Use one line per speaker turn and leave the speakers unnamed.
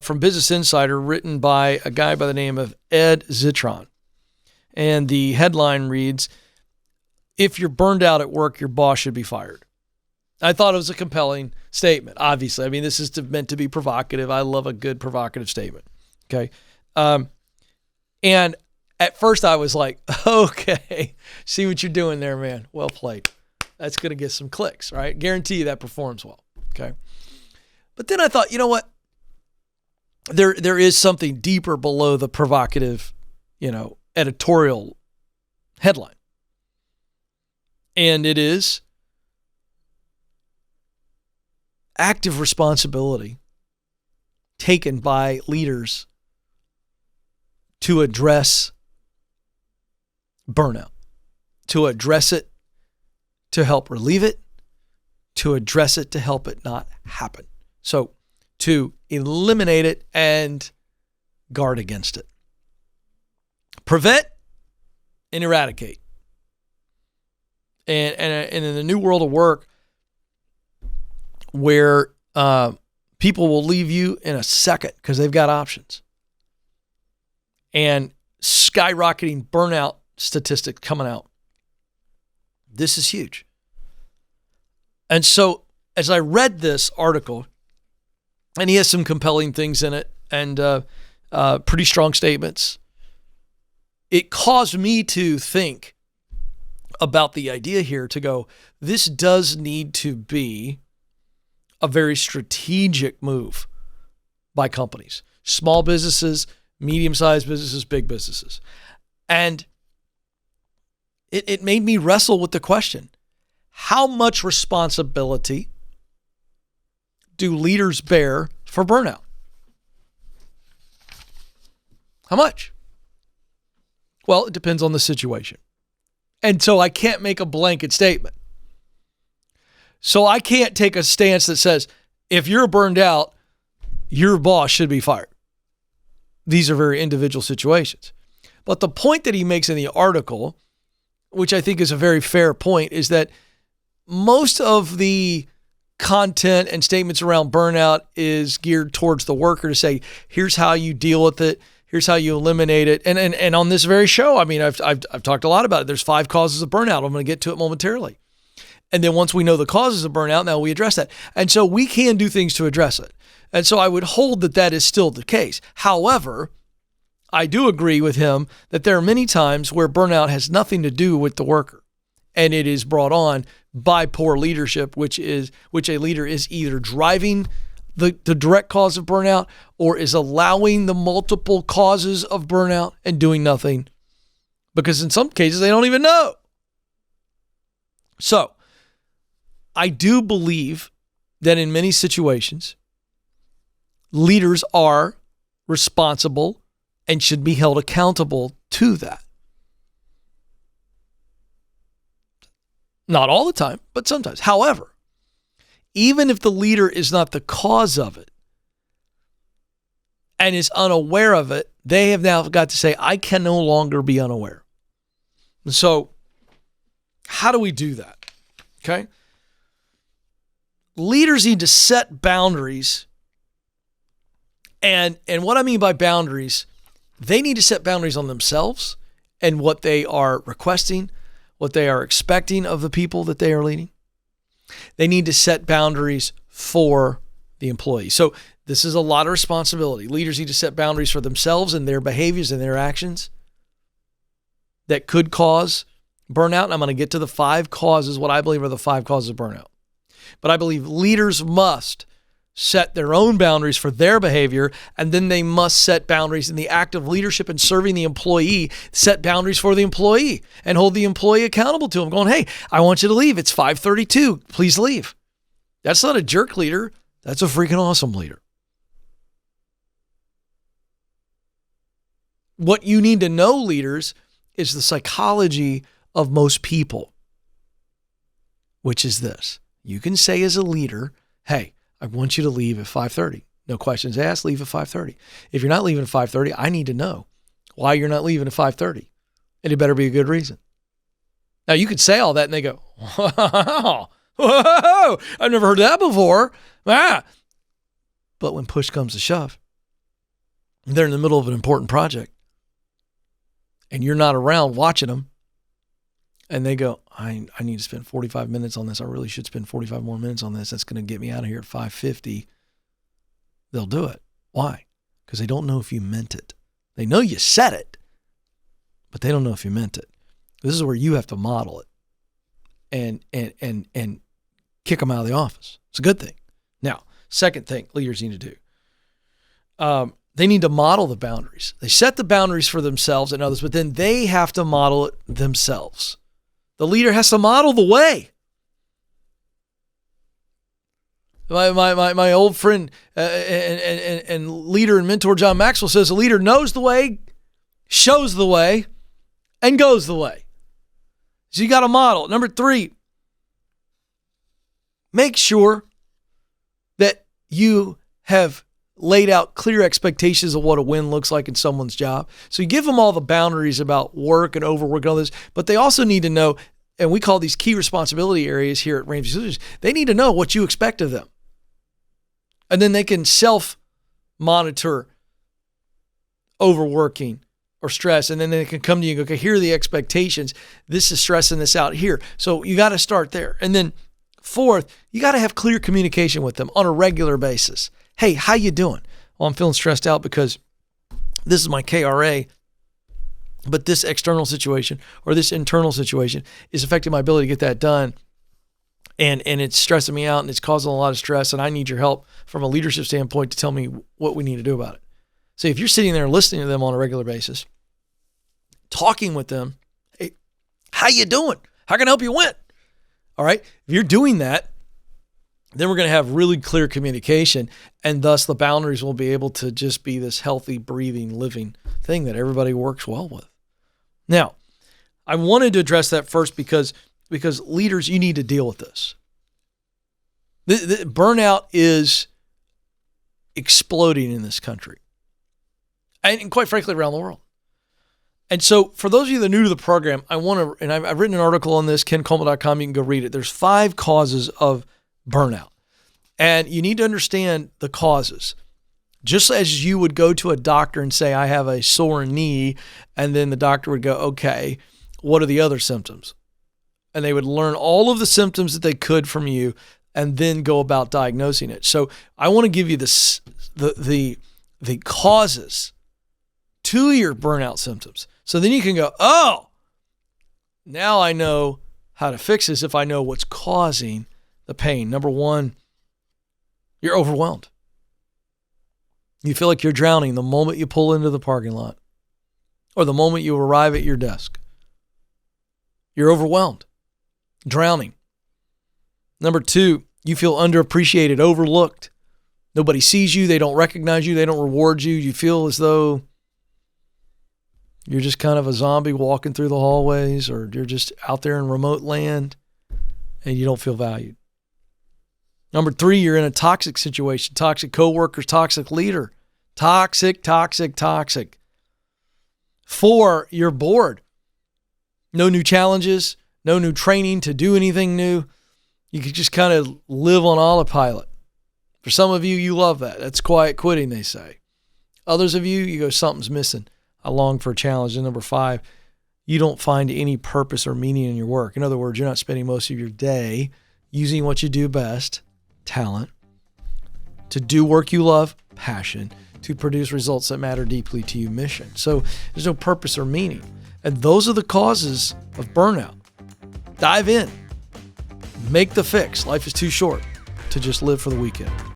from Business Insider written by a guy by the name of Ed Zitron. And the headline reads, "If you're burned out at work, your boss should be fired." I thought it was a compelling statement, obviously. I mean, this is meant to be provocative. I love a good provocative statement. Okay. And at first I was like, okay, see what you're doing there, man. Well played. That's going to get some clicks, right? Guarantee you that performs well. Okay. But then I thought, you know what? There is something deeper below the provocative, editorial headline. And it is active responsibility taken by leaders to address burnout, to address it, to help relieve it, to address it, to help it not happen. So to eliminate it and guard against it. Prevent and eradicate. And in the new world of work, where people will leave you in a second because they've got options, and skyrocketing burnout statistics coming out, this is huge. And so as I read this article, and he has some compelling things in it and pretty strong statements, it caused me to think about the idea here, to go, this does need to be a very strategic move by companies, small businesses, medium-sized businesses, big businesses. And it made me wrestle with the question, how much responsibility do leaders bear for burnout? How much? Well, it depends on the situation. And so I can't make a blanket statement. So I can't take a stance that says, if you're burned out, your boss should be fired. These are very individual situations. But the point that he makes in the article, which I think is a very fair point, is that most of the content and statements around burnout is geared towards the worker to say, here's how you deal with it. Here's how you eliminate it. And on this very show, I mean, I've talked a lot about it. There's 5 causes of burnout. I'm going to get to it momentarily. And then once we know the causes of burnout, now we address that. And so we can do things to address it. And so I would hold that that is still the case. However, I do agree with him that there are many times where burnout has nothing to do with the worker, and it is brought on by poor leadership, which a leader is either driving the direct cause of burnout or is allowing the multiple causes of burnout and doing nothing, because in some cases they don't even know. So I do believe that in many situations, leaders are responsible and should be held accountable to that. Not all the time, but sometimes. However, even if the leader is not the cause of it and is unaware of it, they have now got to say, I can no longer be unaware. And so how do we do that? Okay. Leaders need to set boundaries. And what I mean by boundaries, they need to set boundaries on themselves and what they are requesting, what they are expecting of the people that they are leading. They need to set boundaries for the employee. So this is a lot of responsibility. Leaders need to set boundaries for themselves and their behaviors and their actions that could cause burnout. And I'm going to get to the 5 causes, what I believe are the 5 causes of burnout. But I believe leaders must set their own boundaries for their behavior, and then they must set boundaries in the act of leadership and serving the employee, set boundaries for the employee and hold the employee accountable to them, going, hey, I want you to leave. It's 5:32. Please leave. That's not a jerk leader. That's a freaking awesome leader. What you need to know, leaders, is the psychology of most people, which is this. You can say as a leader, hey, I want you to leave at 5:30. No questions asked, leave at 5:30. If you're not leaving at 5:30, I need to know why you're not leaving at 5:30. And it better be a good reason. Now, you could say all that and they go, whoa, I've never heard that before. Ah. But when push comes to shove, they're in the middle of an important project and you're not around watching them, and they go, I need to spend 45 minutes on this. I really should spend 45 more minutes on this. That's going to get me out of here at 5:50. They'll do it. Why? Because they don't know if you meant it. They know you said it, but they don't know if you meant it. This is where you have to model it and kick them out of the office. It's a good thing. Now, second thing leaders need to do. They need to model the boundaries. They set the boundaries for themselves and others, but then they have to model it themselves. The leader has to model the way. My old friend and leader and mentor John Maxwell says a leader knows the way, shows the way, and goes the way. So you got to model. Number 3, make sure that you have laid out clear expectations of what a win looks like in someone's job. So you give them all the boundaries about work and overwork and all this, but they also need to know, and we call these key responsibility areas here at Ramsey Solutions, they need to know what you expect of them. And then they can self-monitor overworking or stress, and then they can come to you and go, okay, here are the expectations. This is stressing this out here. So you got to start there. And then 4th, you got to have clear communication with them on a regular basis. Hey, how you doing? Well, I'm feeling stressed out because this is my KRA, but this external situation or this internal situation is affecting my ability to get that done. And it's stressing me out and it's causing a lot of stress, and I need your help from a leadership standpoint to tell me what we need to do about it. So if you're sitting there listening to them on a regular basis, talking with them, hey, how you doing? How can I help you win? All right. If you're doing that, then we're going to have really clear communication, and thus the boundaries will be able to just be this healthy, breathing, living thing that everybody works well with. Now, I wanted to address that first because leaders, you need to deal with this. The burnout is exploding in this country, and quite frankly, around the world. And so for those of you that are new to the program, I've written an article on this, kencoleman.com. You can go read it. There's 5 causes of burnout. And you need to understand the causes. Just as you would go to a doctor and say, I have a sore knee, and then the doctor would go, okay, what are the other symptoms? And they would learn all of the symptoms that they could from you and then go about diagnosing it. So I want to give you the causes to your burnout symptoms. So then you can go, oh, now I know how to fix this if I know what's causing the pain. Number 1, you're overwhelmed. You feel like you're drowning the moment you pull into the parking lot or the moment you arrive at your desk. You're overwhelmed, drowning. Number 2, you feel underappreciated, overlooked. Nobody sees you. They don't recognize you. They don't reward you. You feel as though you're just kind of a zombie walking through the hallways, or you're just out there in remote land and you don't feel valued. Number 3, you're in a toxic situation, toxic coworkers, toxic leader, toxic. 4, you're bored. No new challenges, no new training to do anything new. You can just kind of live on autopilot. For some of you, you love that. That's quiet quitting, they say. Others of you, you go, something's missing. I long for a challenge. And number 5, you don't find any purpose or meaning in your work. In other words, you're not spending most of your day using what you do best, talent, to do work you love, passion, to produce results that matter deeply to you, mission. So there's no purpose or meaning. And those are the causes of burnout. Dive in. Make the fix. Life is too short to just live for the weekend.